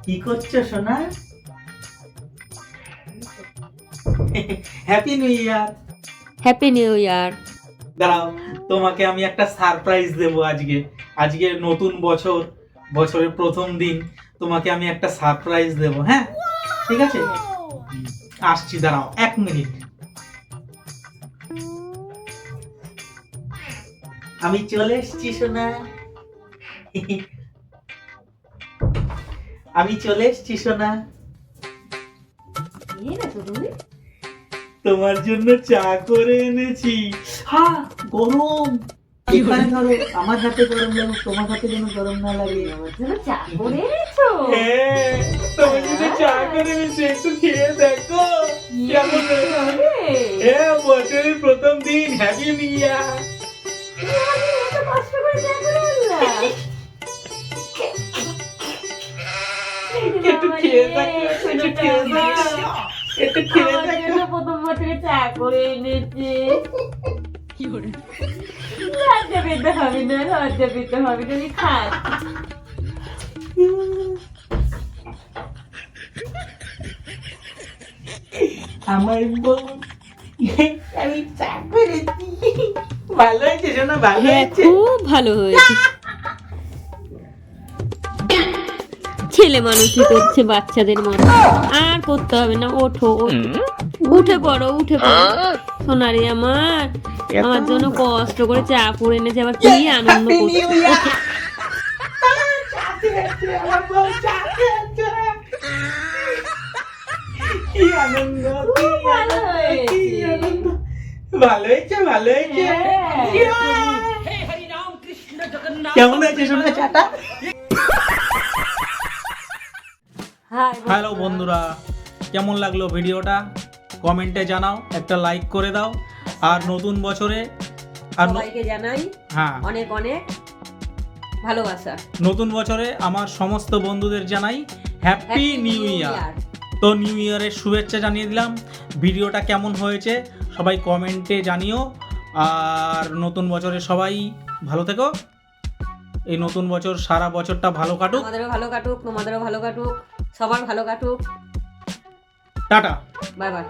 কি করছো সোনা? Happy new year. Happy new year. দাঁড়াও, তোমাকে আমি একটা সারপ্রাইজ দেবো আজকে। আজকে নতুন বছর, বছরের প্রথম দিন, তোমাকে আমি একটা সারপ্রাইজ দেবো। হ্যাঁ, ঠিক আছে, আসছি, দাঁড়াও 1 মিনিট। আমি চলে এসেছি সোনা। আমি চলে এসেছি সোনা। তোমার জন্য চা করে এনেছি। হ্যাঁ, গরম। এখানে ধরো, আমার হাতে গরম লাগুক, তোমার হাতে যেন গরম না লাগে। চা করে এনেছো? হ্যাঁ, তোমার জন্য চা করে এনেছি, একটু খেয়ে দেখো কেমন হয়েছে। হ্যাঁ, বছরের প্রথম দিন, হ্যাপি নিউ ইয়ার। কষ্ট করে চা করে আনলা? একটু খেয়ে দেখো, একটু খেয়ে দেখো, একটু খেয়ে আমার দেখো। জন্য প্রথম বছরে চা করে এনেছে। লজ্জা পেতে হবে না, লজ্জা পেতে হবে না, আমি খাচ্ছি। আমার বউ, আমি চা করেছি। ভালো হয়েছে শোনা, ভালো হ্যাঁ, হয়েছে। খুব ভালো হয়েছে। ছেলে মানুষই করছে বাচ্চাদের মতো, আর করতে হবে না। ওঠো, উঠে পড়ো, উঠে পড়ো। সোনারি আমার, আমার জন্য কষ্ট করে চা করে এনেছে, আবার কি আনন্দ Happy করছে। New Year! চা খেয়েছে, আমার বউ চা খেয়েছে। কি আনন্দ, কি ভালো আনন্দ, কি হয়েছে। আনন্দ। ভালো হয়েছে, ভালো হয়েছে। হ্যাঁ। ইয়া! কেমন হয়েছে শোনা চাটা? হ্যালো বন্ধুরা, কেমন লাগলো ভিডিওটা? কমেন্টে জানাও, একটা লাইক করে দাও। আর নতুন বছরে সবাইকে জানাই হ্যাঁ, অনেক অনেক ভালোবাসা। নতুন বছরে আমার সমস্ত বন্ধুদের জানাই হ্যাপি নিউ ইয়ার। তো নিউ ইয়ারের শুভেচ্ছা জানিয়ে দিলাম। ভিডিওটা কেমন হয়েছে সবাই কমেন্টে জানিও। আর নতুন বছরে সবাই ভালো থেকো। এই নতুন বছর সারা বছরটা ভালো কাটুক। আমাদেরও ভালো কাটুক, তোমাদেরও ভালো কাটুক, সবার ভালো কাটুক। টাটা। Bye bye.